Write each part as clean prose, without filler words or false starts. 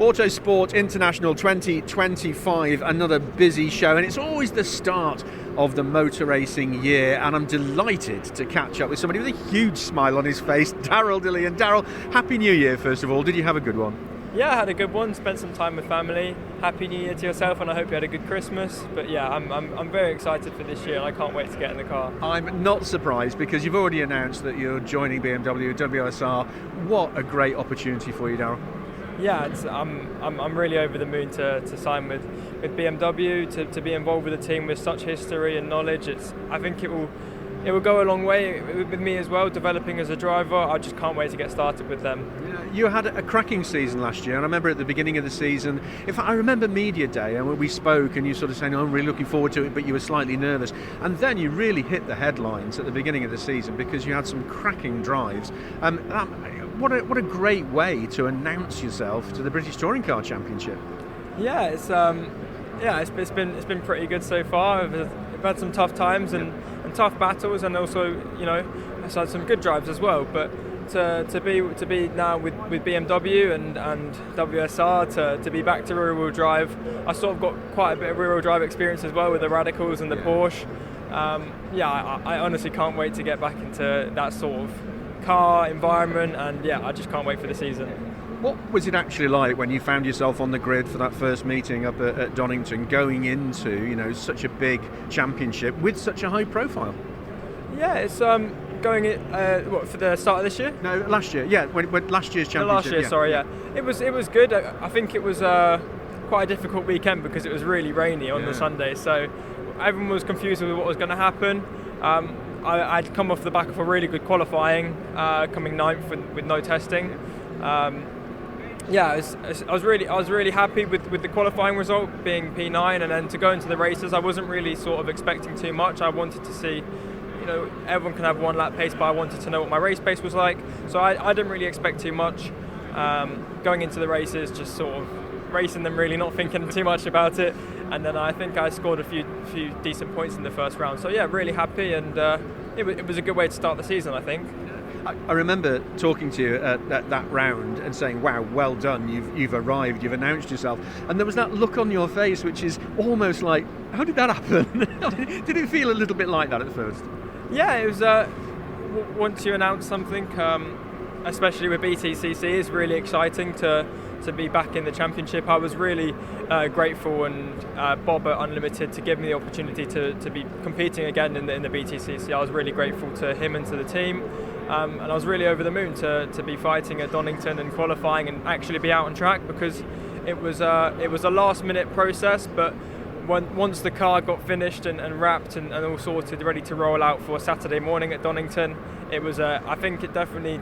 Autosport International 2025, another busy show, and it's always the start of the motor racing year, and I'm delighted to catch up with somebody with a huge smile on his face, Daryl DeLeon. Daryl, Happy New Year first of all. Did you have a good one? Yeah, I had a good one, spent some time with family. Happy New Year to yourself, and I hope you had a good Christmas. But yeah, I'm very excited for this year, and I can't wait to get in the car. I'm not surprised because you've already announced that you're joining BMW WSR. What a great opportunity for you, Daryl. Yeah, I'm really over the moon to sign with BMW, to be involved with a team with such history and knowledge. I think it will go a long way with me as well, developing as a driver. I just can't wait to get started with them. Yeah, you had a cracking season last year, and I remember at the beginning of the season, in fact I remember media day, and when we spoke and you sort of saying, I'm really looking forward to it, but you were slightly nervous, and then you really hit the headlines at the beginning of the season because you had some cracking drives. What a great way to announce yourself to the British Touring Car Championship. Yeah, it's been pretty good so far. I've had some tough times and tough battles, and also I've had some good drives as well. But to be now with BMW and WSR, to be back to rear wheel drive, I sort of got quite a bit of rear wheel drive experience as well with the Radicals and the Porsche. I honestly can't wait to get back into that sort of car environment, and I just can't wait for the season. What was it actually like when you found yourself on the grid for that first meeting up at Donington, going into such a big championship with such a high profile? Yeah, it's going for the start of this year? No, last year. Yeah, when last year's championship. Last year, sorry. Yeah, it was good. I think it was quite a difficult weekend because it was really rainy on the Sunday, so everyone was confused with what was going to happen. I'd come off the back of a really good qualifying, coming 9th with no testing. I was really happy with the qualifying result being P9, and then to go into the races, I wasn't really sort of expecting too much. I wanted to see, everyone can have one lap pace, but I wanted to know what my race pace was like. So I didn't really expect too much. Going into the races, just sort of racing them, really not thinking too much about it. And then I think I scored a few decent points in the first round. So yeah, really happy, and it was a good way to start the season, I think. I remember talking to you at that round and saying, wow, well done, you've arrived, you've announced yourself. And there was that look on your face which is almost like, how did that happen? Did it feel a little bit like that at first? Yeah, it was, once you announce something, especially with BTCC, it's really exciting to be back in the championship. I was really grateful, and Bob at Unlimited to give me the opportunity to be competing again in the BTCC. I was really grateful to him and to the team, and I was really over the moon to be fighting at Donington and qualifying and actually be out on track, because it was a last minute process, but once the car got finished and wrapped and all sorted, ready to roll out for Saturday morning at Donington, it was I think it definitely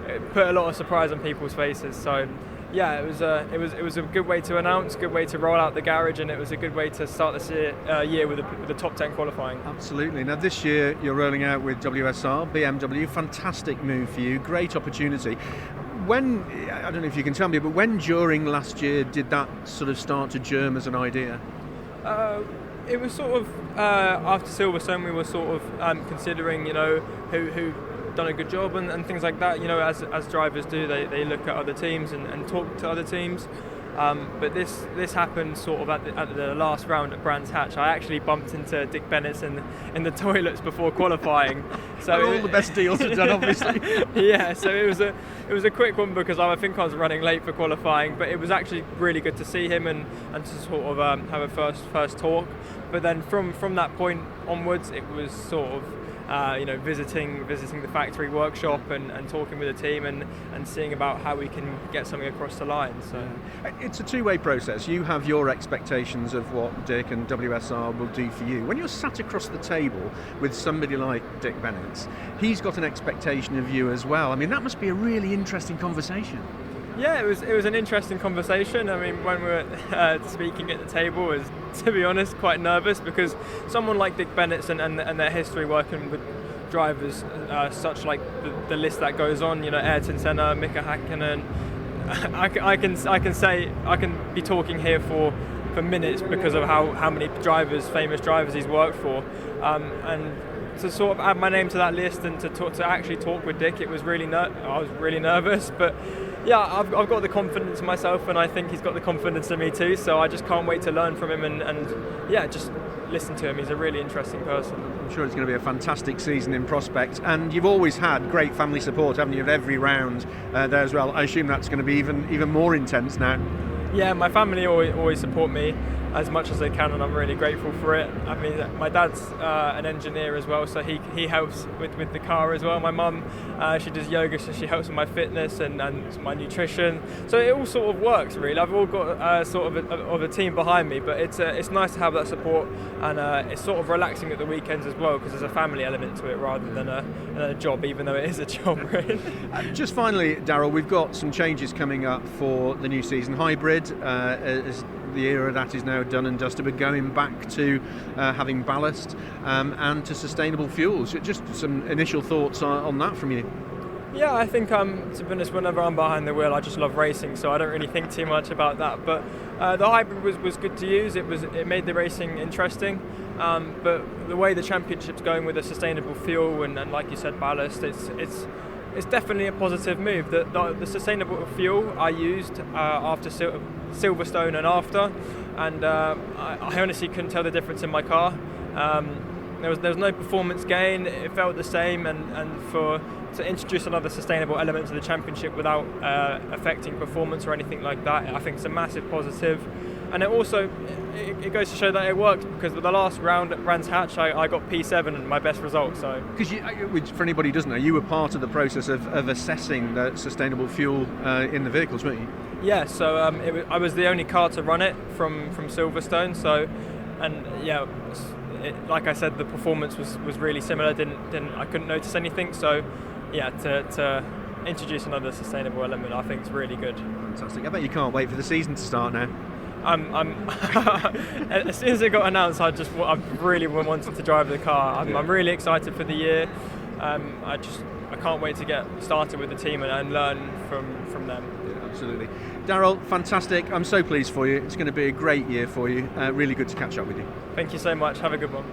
it put a lot of surprise on people's faces. So yeah, it was a good way to announce, good way to roll out the garage, and it was a good way to start this year with the top 10 qualifying. Absolutely. Now this year you're rolling out with WSR, BMW, fantastic move for you, great opportunity. When, I don't know if you can tell me, but when during last year did that sort of start to germ as an idea? It was sort of after Silverstone, we were sort of considering, who done a good job and things like that. As drivers do, they look at other teams and talk to other teams. But this happened sort of at the last round at Brands Hatch. I actually bumped into Dick Bennett in the toilets before qualifying. So all the best deals are done, obviously. Yeah, so it was a quick one because I think I was running late for qualifying. But it was actually really good to see him and to sort of have a first talk. But then from that point onwards, it was sort of visiting the factory workshop and talking with the team and seeing about how we can get something across the line. So it's a two-way process. You have your expectations of what Dick and WSR will do for you. When you're sat across the table with somebody like Dick Bennett, he's got an expectation of you as well. I mean, that must be a really interesting conversation. Yeah, it was an interesting conversation. I mean, when we were speaking at the table, I was, to be honest, quite nervous because someone like Dick Bennett and their history working with drivers such like the list that goes on, Ayrton Senna, Mika Hakkinen. I can be talking here for minutes because of how many famous drivers he's worked for, and to sort of add my name to that list and to actually talk with Dick, it was really I was really nervous, but Yeah, I've got the confidence in myself, and I think he's got the confidence in me too. So I just can't wait to learn from him and yeah, just listen to him. He's a really interesting person. I'm sure it's going to be a fantastic season in prospect, and you've always had great family support, haven't you, at every round there as well. I assume that's going to be even more intense now. Yeah, my family always support me as much as they can, and I'm really grateful for it. I mean, my dad's an engineer as well, so he helps with the car as well. My mum, she does yoga, so she helps with my fitness and my nutrition. So it all sort of works, really. I've all got sort of a team behind me, but it's nice to have that support, and it's sort of relaxing at the weekends as well, because there's a family element to it rather than a job, even though it is a job, really. Just finally, Daryl, we've got some changes coming up for the new season. Hybrid, as the era that is now done and dusted, but going back to having ballast and to sustainable fuels. Just some initial thoughts on that from you. Yeah, I think to be honest, whenever I'm behind the wheel, I just love racing, so I don't really think too much about that. But the hybrid was good to use. It made the racing interesting. But the way the championship's going with a sustainable fuel and like you said, ballast, it's definitely a positive move. The sustainable fuel I used after Silverstone and after, and I honestly couldn't tell the difference in my car. There was no performance gain. It felt the same, and to introduce another sustainable element to the championship without affecting performance or anything like that, I think it's a massive positive. And it also it goes to show that it works, because with the last round at Brands Hatch, I got P7, my best result. So, because for anybody who doesn't know, you were part of the process of assessing the sustainable fuel in the vehicles, weren't you? Yeah. So I was the only car to run it from Silverstone. So, and yeah, like I said, the performance was really similar. I couldn't notice anything. So, yeah, to introduce another sustainable element, I think it's really good. Fantastic. I bet you can't wait for the season to start now. I'm as soon as it got announced, I really wanted to drive the car. I'm really excited for the year. I can't wait to get started with the team and learn from them. Yeah, absolutely. Daryl, fantastic. I'm so pleased for you. It's going to be a great year for you. Really good to catch up with you. Thank you so much. Have a good one.